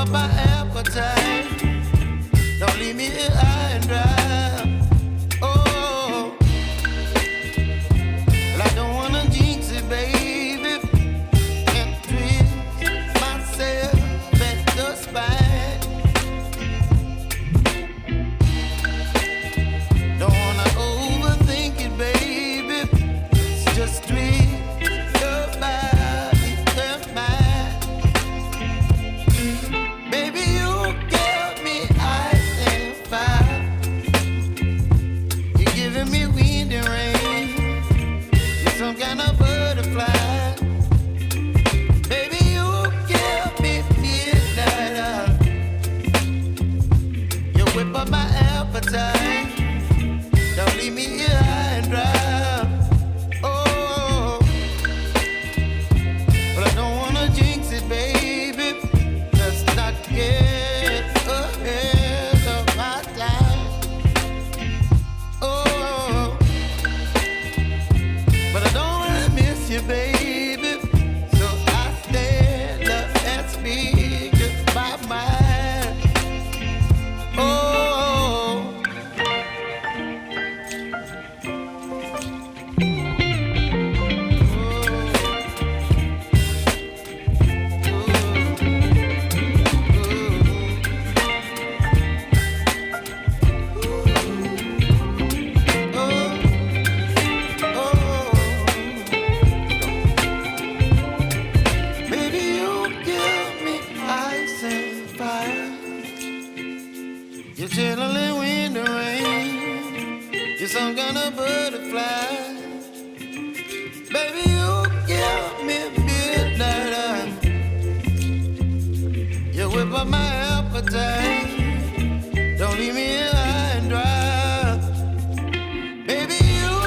up my appetite. Don't leave me here high and dry. Oh, well, I don't wanna jinx it, baby, and twist myself at the spine. Don't wanna overthink it, baby. It's just twist your body and mine. Baby, you give me ice and fire. You're giving me wind and rain. You're some kind of butterfly. Baby, you give me midnight. You whip up my appetite. Don't leave me here high and dry. Oh, but I don't wanna jinx it, baby. Let's not get ahead of my time. Oh, but I don't wanna miss you, baby. So I stand up and speak my mind. Oh. Baby, you give me ice and fire. You're chilling wind and rain. You're some kind of butterfly. Baby, you give me midnight. You whip up my appetite.